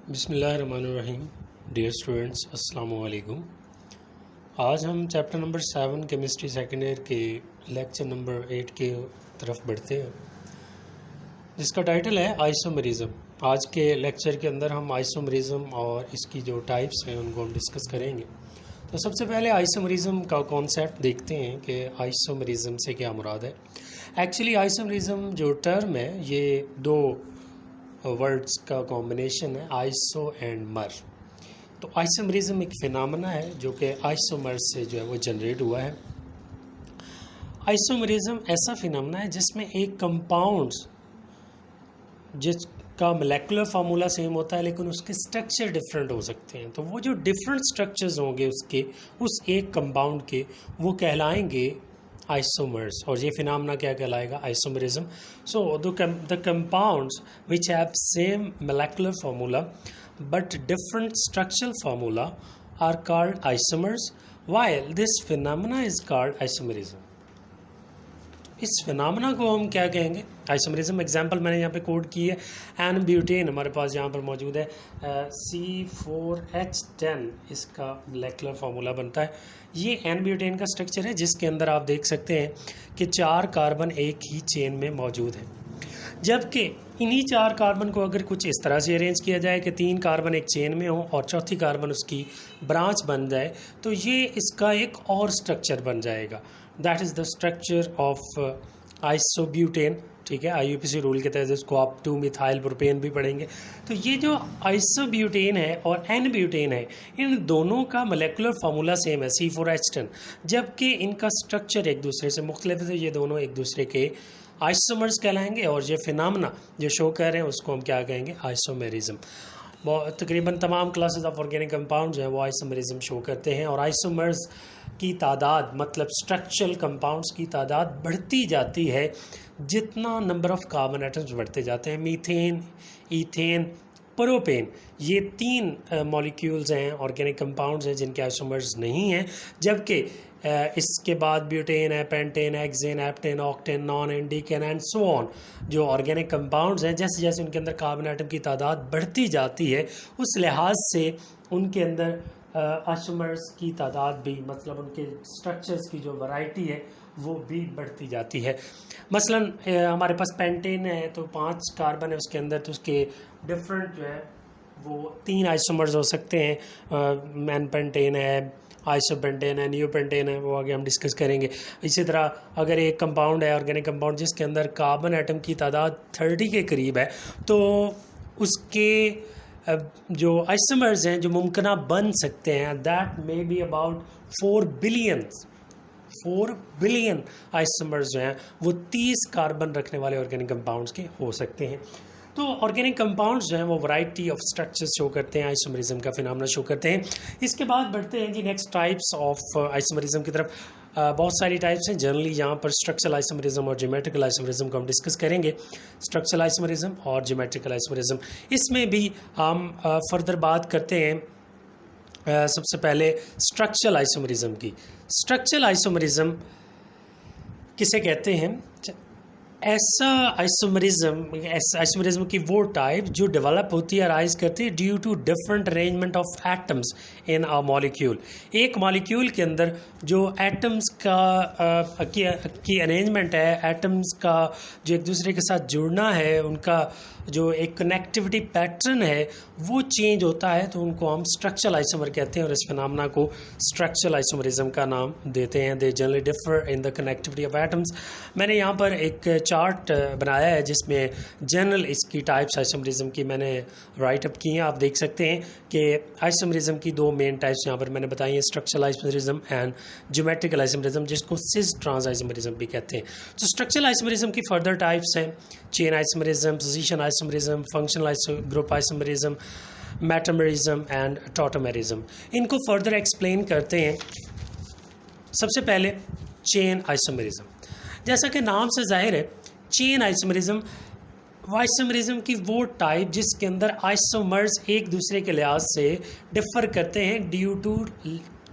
बिस्मिल्लाहिर्रहमानिर्रहीम। Dear students, अस्सलामु अलैकुम। आज हम chapter number 7 chemistry second year के लेक्चर नंबर 8 के तरफ बढ़ते हैं, जिसका टाइटल है आइसोमेरिज्म। आज के लेक्चर के अंदर हम आइसोमेरिज्म और इसकी जो टाइप्स हैं उनको हम डिस्कस करेंगे। तो सबसे पहले आइसोमेरिज्म का कॉन्सेप्ट देखते हैं कि आइसोमेरिज्म से क्या मुराद है। एक्चुअली आइसोमेरिज्म जो टर्म है ये दो वर्ड्स का कॉम्बिनेशन है, आइसो एंड मर। तो आइसोमेरिज्म एक फिनोमेना है जो कि आइसोमर से जो है वो जनरेट हुआ है। आइसोमेरिज्म ऐसा फिनोमेना है जिसमें एक कंपाउंड जिसका मोलेकुलर फार्मूला सेम होता है लेकिन उसके स्ट्रक्चर डिफरेंट हो सकते हैं। तो वो जो डिफरेंट स्ट्रक्चर्स होंगे उसके उस एक कंपाउंड के, वो कहलाएंगे आइसोमर्स। और ये फिनोमेना क्या कहलाएगा? Isomerism. So the compounds which have same molecular formula but different structural formula are called isomers, while this phenomena is called isomerism. इस फिनोमेना को हम क्या कहेंगे? आइसोमेरिज्म। एग्जांपल मैंने यहाँ पे कोड की है, एन ब्यूटेन हमारे पास यहाँ पर मौजूद है, C4H10 इसका मोलेकुलर फार्मूला बनता है। ये एन ब्यूटेन का स्ट्रक्चर है जिसके अंदर आप देख सकते हैं कि 4 कार्बन एक ही चेन में मौजूद है, जबकि इन्हीं 4 कार्बन को अगर कुछ इस तरह से अरेंज किया जाए कि 3 कार्बन एक चेन में हो और चौथी कार्बन उसकी ब्रांच बन जाए तो ये इसका एक और स्ट्रक्चर बन जाएगा। That is the structure of isobutane. ठीक है, IUPAC रूल के तहत इसको आप 2 मिथाइल प्रोपेन भी पढ़ेंगे। तो ये जो आइसोब्यूटेन है और एन ब्यूटेन है, इन दोनों का मोलेकुलर फार्मूला सेम है, C4H10, जबकि इनका स्ट्रक्चर एक दूसरे से मुख्तलिफ है। ये दोनों एक दूसरे के आइसोमर्स कहलाएंगे और ये फिनोमेना जो शो कर रहे हैं उसको हम क्या कहेंगे? आइसोमेरिज्म। तकरीबन तमाम क्लासेस ऑफ ऑर्गेनिक कंपाउंड्स हैं वो आइसोमेरिज्म शो करते हैं। और आइसोमर्स की तादाद, मतलब स्ट्रक्चरल कंपाउंड्स की तादाद बढ़ती जाती है जितना नंबर ऑफ कार्बन एटम्स बढ़ते जाते हैं। मीथेन, ईथेन, प्रोपेन, ये 3 मॉलिक्यूल्स हैं, ऑर्गेनिक कंपाउंड्स हैं जिनके आइसोमर्स नहीं हैं, जबकि इसके बाद ब्यूटेन है, pentane, hexane, heptane, octane, nonane and decane and so on. जो ऑर्गेनिक कंपाउंड्स हैं जैसे जैसे उनके अंदर कार्बन एटम की तादाद बढ़ती जाती है उस लिहाज से उनके अंदर आइसोमर्स की तादाद भी, मतलब उनके स्ट्रक्चर्स की जो वैरायटी है वो भी बढ़ती जाती है। मसलन हमारे पास पेंटेन है तो 5 कार्बन है उसके अंदर, तो उसके डिफरेंट जो है वो 3 आइसोमर्स हो सकते हैं। मैन पेंटेन है, आइसोपेंटेन है, न्यूपेंटेन है, वो आगे हम डिस्कस करेंगे। इसी तरह अगर एक कंपाउंड है, ऑर्गेनिक कंपाउंड, जिसके अंदर कार्बन एटम की तादाद 30 के करीब है, तो उसके जो आइसोमर्स हैं जो मुमकिन बन सकते हैं, that may be about 4 billion isomers जो हैं वो 30 कार्बन रखने वाले ऑर्गेनिक कंपाउंड्स के हो सकते हैं। तो ऑर्गेनिक कंपाउंड्स जो हैं वो वैरायटी ऑफ स्ट्रक्चर्स शो करते हैं, आइसोमेरिज्म का फिनोमेना शो करते हैं। इसके बाद बढ़ते हैं जी नेक्स्ट टाइप्स ऑफ आइसोमेरिज्म की तरफ। बहुत सारी टाइप्स हैं। जनरली यहाँ पर स्ट्रक्चरल आइसोमेरिज्म और ज्योमेट्रिकल आइसोमेरिज्म को हम डिस्कस करेंगे। स्ट्रक्चरल आइसोमेरिज्म और ज्योमेट्रिकल आइसोमेरिज्म, इसमें भी हम फर्दर बात करते हैं। सबसे पहले स्ट्रक्चरल आइसोमेरिज्म की। स्ट्रक्चरल आइसोमेरिज्म किसे कहते हैं? ऐसा आइसोमेरिज्म की वो टाइप जो डेवलप होती है, राइज करती है due to different arrangement of atoms in a molecule. एक मॉलिक्यूल के अंदर जो एटम्स की अरेंजमेंट है, एटम्स का जो एक दूसरे के साथ जुड़ना है, उनका जो एक कनेक्टिविटी पैटर्न है वो चेंज होता है, तो उनको हम स्ट्रक्चरल आइसोमर कहते हैं और इस फिनोमेना को स्ट्रक्चरल आइसोमेरिज्म का नाम देते हैं। They generally differ in the connectivity of atoms. मैंने यहाँ पर एक चार्ट बनाया है जिसमें जनरल इसकी टाइप्स आइसोमेरिज्म की मैंने राइट अप की हैं। आप देख सकते हैं कि आइसोमेरिज्म की 2 मेन टाइप्स यहाँ पर मैंने बताई हैं, structural isomerism and geometrical isomerism, जिसको सिस ट्रांस आइसोमेरिज्म भी कहते हैं। तो स्ट्रक्चरल आइसोमेरिज्म की फर्दर टाइप्स हैं chain isomerism, position isomerism, functional group isomerism, metamerism and tautomerism. इनको फर्दर एक्सप्लेन करते हैं। सबसे पहले चेन आइसोमेरिज्म। जैसा कि नाम से जाहिर है, चेन आइसोमेरिज्म आइसोमेरिज्म की वो टाइप जिसके अंदर आइसोमर्स एक दूसरे के लिहाज से डिफर करते हैं due to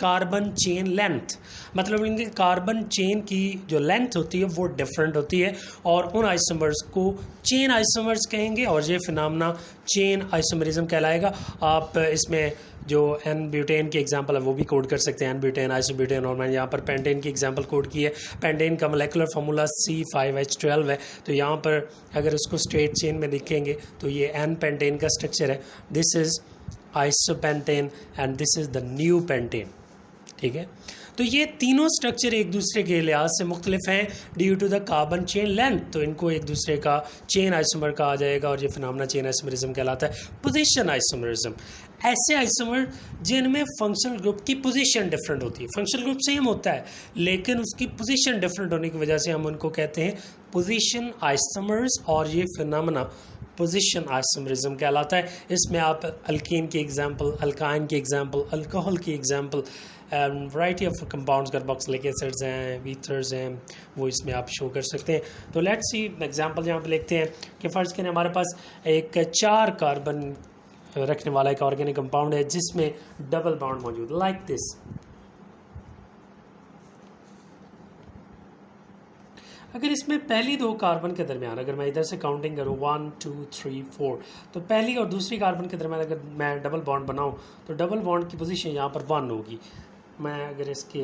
carbon chain length, मतलब इनके कार्बन चेन की जो लेंथ होती है वो डिफरेंट होती है और उन आइसोमर्स को चेन आइसोमर्स कहेंगे और ये फिनोमेना चेन आइसोमरिज्म कहलाएगा। आप इसमें जो एन ब्यूटेन की एग्जांपल है वो भी कोड कर सकते हैं, एन ब्यूटेन, आइसोब्यूटेन, और मैंने यहाँ पर पेंटेन की एग्जांपल कोड की है। पेंटेन का मोलेकुलर फार्मूला C5H12 है, तो यहाँ पर अगर उसको स्ट्रेट चेन में देखेंगे तो ये एन पेंटेन का स्ट्रक्चर है। This is isopentane and this is the new pentane. ठीक है, तो ये तीनों स्ट्रक्चर एक दूसरे के लिहाज से मुख्तलिफ हैं due to the carbon chain length, तो इनको एक दूसरे का चेन आइसोमर कहा जाएगा और ये फिनोमेना चेन आइसोमरिज्म कहलाता है। पोजीशन आइसोमरिज्म, ऐसे आइसोमर जिनमें फंक्शनल ग्रुप की पोजीशन डिफरेंट होती है। फंक्शनल ग्रुप सेम होता है लेकिन उसकी पोजीशन डिफरेंट होने की वजह से हम उनको कहते हैं पोजीशन आइसोमर्स, और ये फिनोमेना पोजीशन आइसोमरिज्म कहलाता है। इसमें आप अल्कीन की एग्जांपल, अल्काइन की एग्जांपल, अल्कोहल की example, variety of compounds, carboxylic acids हैं, ईथर्स हैं, वो इसमें आप शो कर सकते हैं। तो लेट्स सी एग्जांपल यहाँ पे लिखते हैं कि फ़र्ज़ करें हमारे पास एक 4 कार्बन रखने वाला एक ऑर्गेनिक कंपाउंड है जिसमें डबल बॉन्ड मौजूद, लाइक दिस। अगर इसमें पहली 2 कार्बन के दरमियान, अगर मैं इधर से काउंटिंग करूँ 1 2 3 4, तो पहली और दूसरी कार्बन के दरमियान अगर मैं डबल बॉन्ड बनाऊँ तो डबल बॉन्ड की पोजीशन यहाँ पर 1 होगी। मैं अगर इसके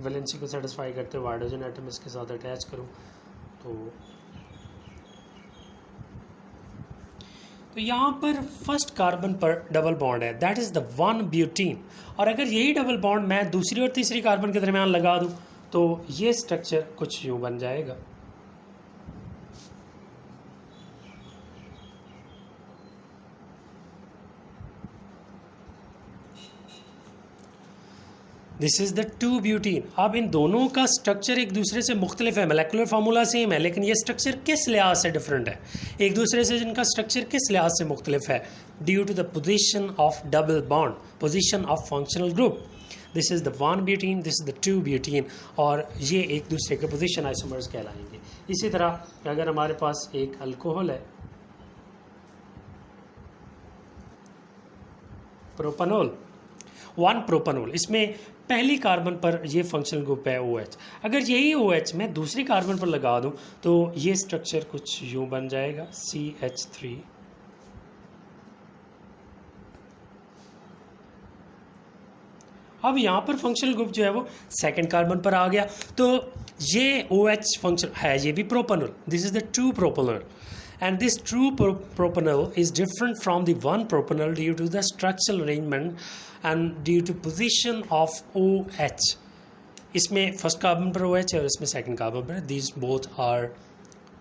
वैलेंसी को सेटिस्फाई करते हुए हाइड्रोजन एटम इसके साथ अटैच करूँ तो यहाँ पर फर्स्ट कार्बन पर डबल बॉन्ड है, दैट इज़ द 1 ब्यूटीन। और अगर यही डबल बॉन्ड मैं दूसरी और तीसरी कार्बन के दरमियान लगा दूँ तो ये स्ट्रक्चर कुछ यूँ बन जाएगा। This is the 2 butene. अब इन दोनों का स्ट्रक्चर एक दूसरे से मुख्तलिफ है, मोलेकुलर फार्मूला सेम है लेकिन ये स्ट्रक्चर किस लिहाज से डिफरेंट है, एक दूसरे से जिनका स्ट्रक्चर किस लिहाज से मुख्तलिफ है, due to the position of double bond, position of functional group. This is the 1 butene, this is the 2 butene, और ये एक दूसरे के पोजीशन आइसोमर्स कहलाएंगे। इसी तरह अगर हमारे पास एक अल्कोहल है, प्रोपनोल, 1 प्रोपनोल, इसमें पहली कार्बन पर ये फंक्शनल ग्रुप है OH। अगर यही OH मैं दूसरी कार्बन पर लगा दूं तो ये स्ट्रक्चर कुछ यूं बन जाएगा, CH3। अब यहाँ पर फंक्शनल ग्रुप जो है वो सेकंड कार्बन पर आ गया, तो ये OH फंक्शन है, ये भी propanol, this is the 2 propanol, and this true propanol is different from the 1 propanol due to the structural arrangement and due to position of OH। इसमें फर्स्ट कार्बन पर OH है और इसमें सेकंड कार्बन पर, these both are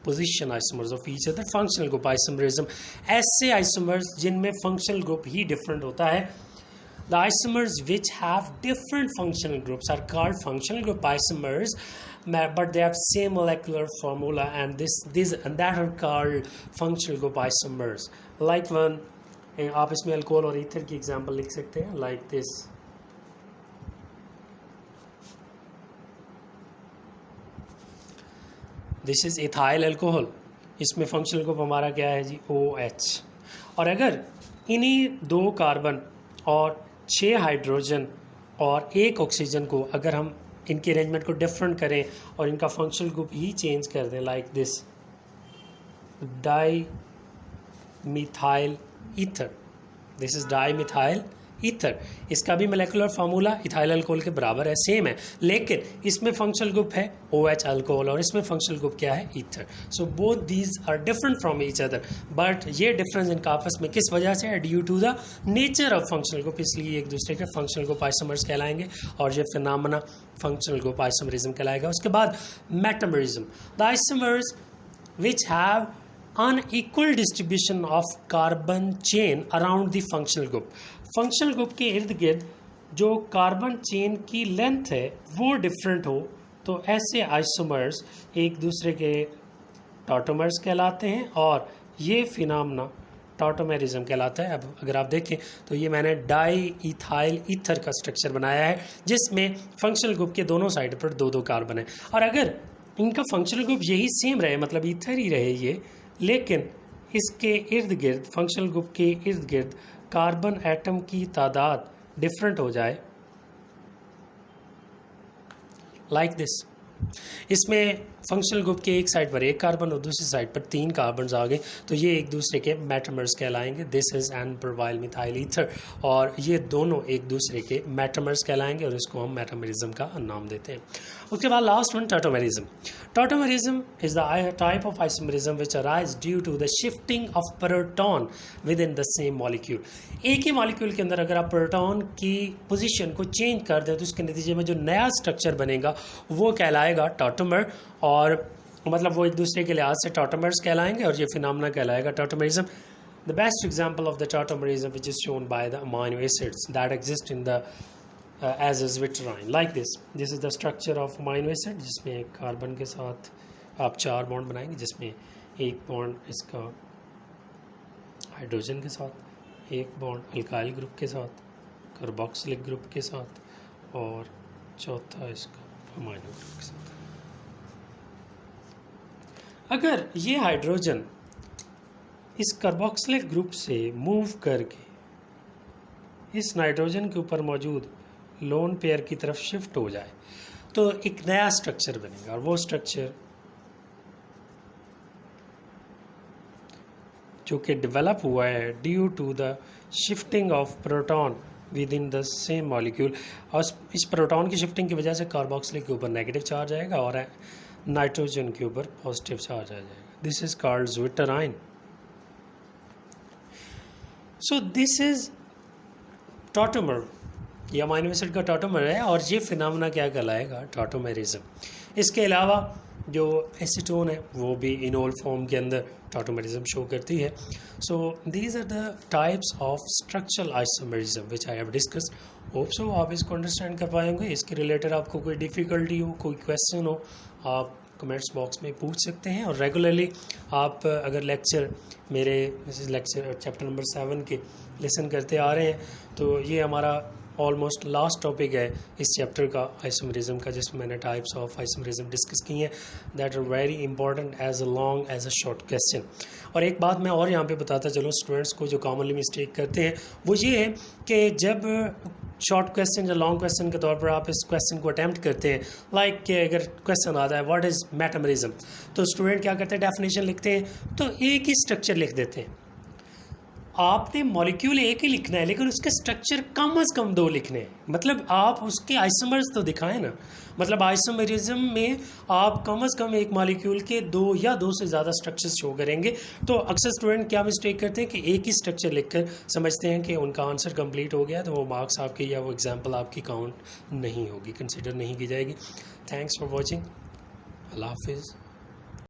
position isomers of each other, functional group isomerism। ऐसे isomers जिनमें functional group ही different होता है, the isomers which have different functional groups are called functional group isomers, but they have same molecular formula, and that are called functional group isomers। Like one, आप इसमें alcohol और ether की example लिख सकते हैं, like this। This is ethyl alcohol, इसमें functional group हमारा क्या है जी, OH। और अगर इन्हीं 2 कार्बन और 6 हाइड्रोजन और 1 ऑक्सीजन को अगर हम इनके अरेंजमेंट को डिफरेंट करें और इनका फंक्शनल ग्रुप ही चेंज कर दें, like this, di methyl ether, this is di methyl ether, इसका भी मोलेकुलर फार्मूला इथाइल अल्कोहल के बराबर है, सेम है, लेकिन इसमें फंक्शनल ग्रुप है OH अल्कोहल और इसमें फंक्शनल ग्रुप क्या है, ether. So both these are different from each other, but ये डिफरेंस इनका आपस में किस वजह से है, due to the nature of functional group, इसलिए एक दूसरे के फंक्शनल ग्रुप आइसोमर्स कहलाएंगे और ये फिनोमेना फंक्शनल ग्रुप आइसोमरिज्म कहलाएगा। उसके बाद metamerism, the isomers which have unequal distribution of carbon chain around the functional group। Functional group के इर्द गिर्द जो कार्बन चेन की लेंथ है वो डिफरेंट हो, तो ऐसे आइसोमर्स एक दूसरे के टॉटोमर्स कहलाते हैं और ये फिनोमेना टॉटोमेरिज्म कहलाता है। अब अगर आप देखें तो ये मैंने डाई इथाइल ईथर का स्ट्रक्चर बनाया है जिसमें फंक्शनल ग्रुप के दोनों साइड पर 2-2 कार्बन है, और अगर इनका फंक्शनल ग्रुप यही सेम रहे, मतलब ईथर ही रहे ये, लेकिन इसके इर्द गिर्द, फंक्शनल ग्रुप के इर्द गिर्द कार्बन एटम की तादाद डिफरेंट हो जाए, लाइक दिस। इसमें फंक्शनल ग्रुप के एक साइड पर एक कार्बन और दूसरी साइड पर 3 कार्बन आ गए, तो ये एक दूसरे के मेटामर्स कहलाएंगे। This is n propyl methyl ether, और ये दोनों एक दूसरे के मेटामर्स कहलाएंगे और इसको हम मेटामरिज्म का नाम देते हैं। उसके बाद last one, tautomerism. Tautomerism is the type of isomerism which arise due to the shifting of proton within the same molecule. एक ही मॉलिक्यूल के अंदर अगर आप प्रोटॉन की पोजीशन को चेंज कर दें तो उसके नतीजे में जो नया स्ट्रक्चर बनेगा वो कहलाएगा टॉटोमर, और मतलब वो एक दूसरे के लिहाज से टॉटोमर्स कहलाएंगे और ये फिनोमेना कहलाएगा tautomerism. The best example of the tautomerism which is shown by the amino acids that exist in the as is vitrin like this is the structure of amino acid, जिसमें एक carbon के साथ आप 4 bond बनाएंगे, जिसमें एक bond इसका hydrogen के साथ, एक बॉन्ड अल्काइल ग्रुप के साथ, कार्बोक्सिलिक ग्रुप के साथ, और चौथा इसका अमीनो ग्रुप के साथ। अगर ये हाइड्रोजन इस कार्बोक्सिलिक ग्रुप से मूव करके इस नाइट्रोजन के ऊपर मौजूद लोन पेयर की तरफ शिफ्ट हो जाए तो एक नया स्ट्रक्चर बनेगा, और वो स्ट्रक्चर जो कि डेवलप हुआ है due to the shifting of proton within the same molecule. और इस प्रोटॉन की शिफ्टिंग की वजह से कार्बोक्सिलिक के ऊपर नेगेटिव चार्ज आएगा और नाइट्रोजन के ऊपर पॉजिटिव चार्ज आ जाएगा। This is called zwitterion. So this is tautomer, ये अमीनो एसिड का टॉटोमर है, और ये फिनोमेना क्या कहलाएगा, टॉटोमेरिज्म। इसके अलावा जो एसीटोन है वो भी इनोल फॉर्म के अंदर टॉटोमेरिज्म शो करती है। So these are the types of structural isomerism which I have discussed. Hope so आप इसको अंडरस्टैंड कर पाएंगे। इसके रिलेटेड आपको कोई डिफ़िकल्टी हो, कोई क्वेश्चन हो, आप कमेंट्स बॉक्स में पूछ सकते हैं। और रेगुलरली आप अगर लेक्चर मेरे लेक्चर चैप्टर नंबर 7 के लिसन करते आ रहे हैं तो ये हमारा ऑलमोस्ट लास्ट टॉपिक है इस चैप्टर का, आइसोमेरिज्म का, जिसमें मैंने टाइप्स ऑफ आइसोमेरिज्म डिस्कस की हैं that are very important as a long as a short question. और एक बात मैं और यहाँ पे बताता चलूँ स्टूडेंट्स को जो कॉमनली मिस्टेक करते हैं वो ये है कि जब शॉर्ट क्वेश्चन या लॉन्ग क्वेश्चन के तौर पर आप इस क्वेश्चन को अटैम्प्ट करते हैं, लाइक कि अगर क्वेश्चन आता है व्हाट इज़ मेटामरिज्म, तो स्टूडेंट क्या करते हैं, डेफिनेशन लिखते हैं तो एक ही स्ट्रक्चर लिख देते हैं। आपने मॉलिक्यूल एक ही लिखना है लेकिन उसके स्ट्रक्चर कम से कम 2 लिखने हैं, मतलब आप उसके आइसोमर्स तो दिखाएं ना। मतलब आइसोमेरिज्म में आप कम से कम एक मॉलिक्यूल के 2 या 2 से ज़्यादा स्ट्रक्चर्स शो करेंगे। तो अक्सर स्टूडेंट क्या मिस्टेक करते हैं कि एक ही स्ट्रक्चर लिखकर समझते हैं कि उनका आंसर कंप्लीट हो गया, तो वो मार्क्स आपके या वो एग्जाम्पल आपकी काउंट नहीं होगी, कंसिडर नहीं की जाएगी। Thanks for watching. अल्लाह हाफिज़।